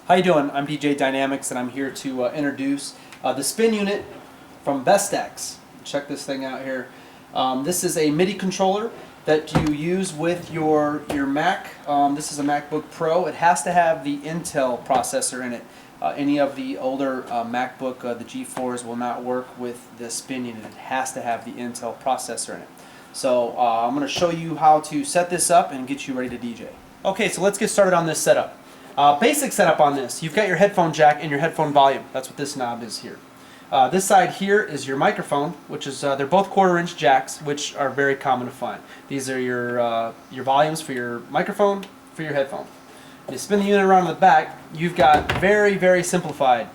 How you doing? I'm DJ Dynamixx, and I'm here to introduce the spin unit from Vestax. Check this thing out here. This is a MIDI controller that you use with your Mac. This is a MacBook Pro. It has to have the Intel processor in it. Any of the older MacBook, the G4s, will not work with the spin unit. It has to have the Intel processor in it. So I'm going to show you how to set this up and get you ready to DJ. Okay, so let's get started on this setup. Basic setup on this. You've got your headphone jack and your headphone volume. That's what this knob is here. This side here is your microphone, which is they're both 1/4-inch jacks, which are very common to find. These are your volumes for your microphone, for your headphone. And you spin the unit around in the back. You've got very simplified.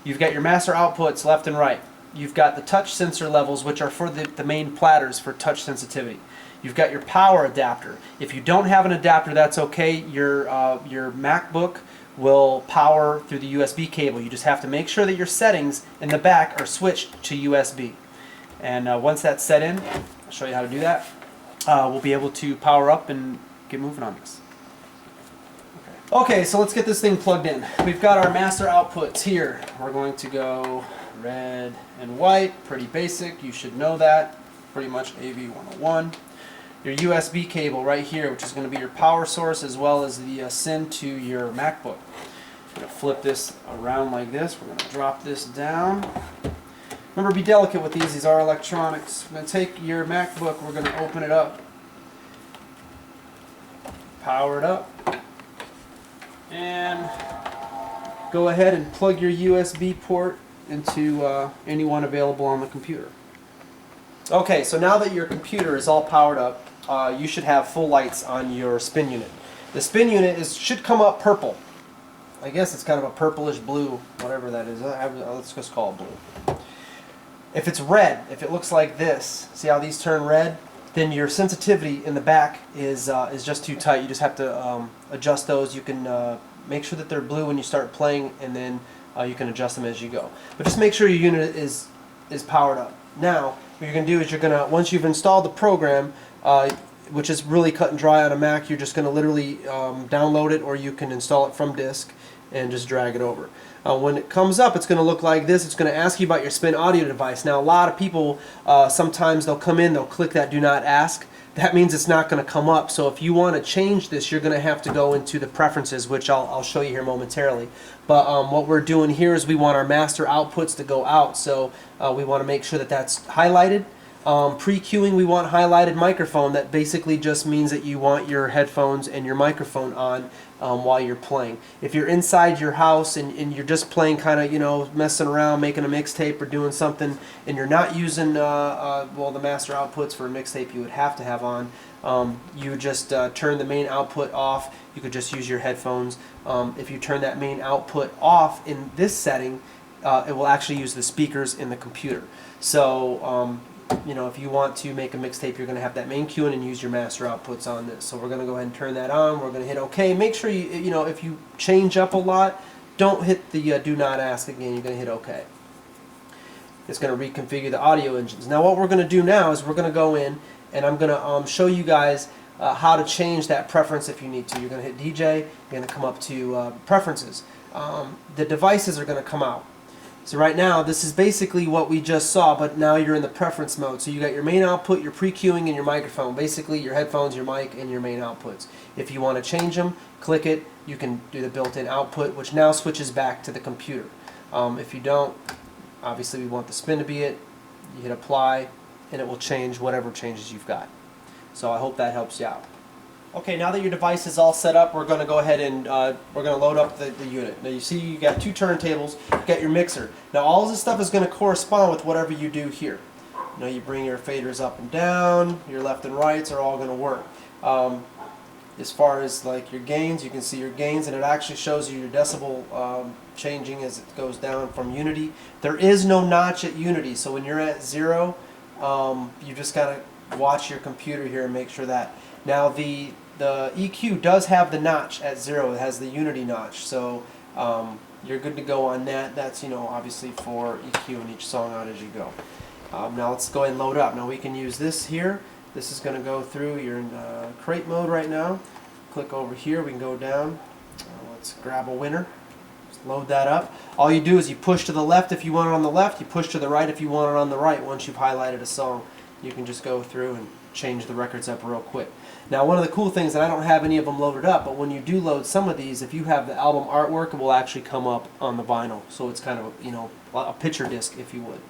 You've got your master outputs left and right. You've got the touch sensor levels, which are for the main platters for touch sensitivity. You've got your power adapter. If you don't have an adapter, that's okay. Your MacBook will power through the USB cable. You just have to make sure that your settings in the back are switched to USB. And once that's set in, I'll show you how to do that. We'll be able to power up and get moving on this. Okay, so let's get this thing plugged in. We've got our master outputs here. We're going to go red and white. Pretty basic. You should know that. Pretty much AV 101. Your USB cable right here, which is going to be your power source as well as the SIN to your MacBook. I'm going to flip this around like this. We're going to drop this down. Remember, be delicate with these. These are electronics. I'm going to take your MacBook. We're going to open it up. Power it up. And go ahead and plug your USB port into any one available on the computer. Okay, so now that your computer is all powered up, you should have full lights on your spin unit. The spin unit should come up purple. I guess it's kind of a purplish blue, whatever that is. Let's just call it blue. If it's red, if it looks like this, see how these turn red? Then your sensitivity in the back is just too tight. You just have to adjust those. You can make sure that they're blue when you start playing, and then you can adjust them as you go. But just make sure your unit is powered up. Now, what you're going to do is once you've installed the program, which is really cut and dry on a Mac, you're just going to literally download it, or you can install it from disk and just drag it over. When it comes up, it's going to look like this. It's going to ask you about your spin audio device. Now, a lot of people, sometimes they'll come in, they'll click that do not ask. That means it's not going to come up. So if you want to change this, you're going to have to go into the preferences, which I'll show you here momentarily. But what we're doing here is we want our master outputs to go out. So we want to make sure that that's highlighted. Pre-queuing, we want highlighted microphone. That basically just means that you want your headphones and your microphone on while you're playing. If you're inside your house and you're just playing, kind of, you know, messing around, making a mixtape or doing something, and you're not using well, the master outputs for a mixtape you would have to have on, you would just turn the main output off. You could just use your headphones. If you turn that main output off in this setting, it will actually use the speakers in the computer. So you know, if you want to make a mixtape, you're going to have that main cue in and use your master outputs on this. So we're going to go ahead and turn that on. We're going to hit OK. Make sure you know, if you change up a lot, don't hit the do not ask again. You're going to hit OK. It's going to reconfigure the audio engines. Now what we're going to do now is we're going to go in and I'm going to show you guys how to change that preference if you need to. You're going to hit DJ. You're going to come up to preferences. The devices are going to come out. So right now, this is basically what we just saw, but now you're in the preference mode. So you got your main output, your pre-queuing, and your microphone. Basically, your headphones, your mic, and your main outputs. If you want to change them, click it. You can do the built-in output, which now switches back to the computer. If you don't, obviously we want the spin to be it. You hit apply, and it will change whatever changes you've got. So I hope that helps you out. Okay, now that your device is all set up, we're going to go ahead and we're going to load up the unit. Now you see you got two turntables, you got your mixer. Now all of this stuff is going to correspond with whatever you do here. Now you bring your faders up and down, your left and rights are all going to work. As far as like your gains, you can see your gains, and it actually shows you your decibel changing as it goes down from unity. There is no notch at unity, so when you're at 0, you just got to watch your computer here and make sure that. Now the EQ does have the notch at 0. It has the unity notch, so you're good to go on that. That's, you know, obviously for EQing each song out as you go. Now let's go ahead and load up. Now we can use this here. This is going to go through. You're in crate mode right now. Click over here. We can go down. Let's grab a winner. Load that up. All you do is you push to the left if you want it on the left, you push to the right if you want it on the right. Once you've highlighted a song, you can just go through and change the records up real quick. Now, one of the cool things, and I don't have any of them loaded up, but when you do load some of these, if you have the album artwork, it will actually come up on the vinyl. So it's kind of, you know, a picture disc, if you would.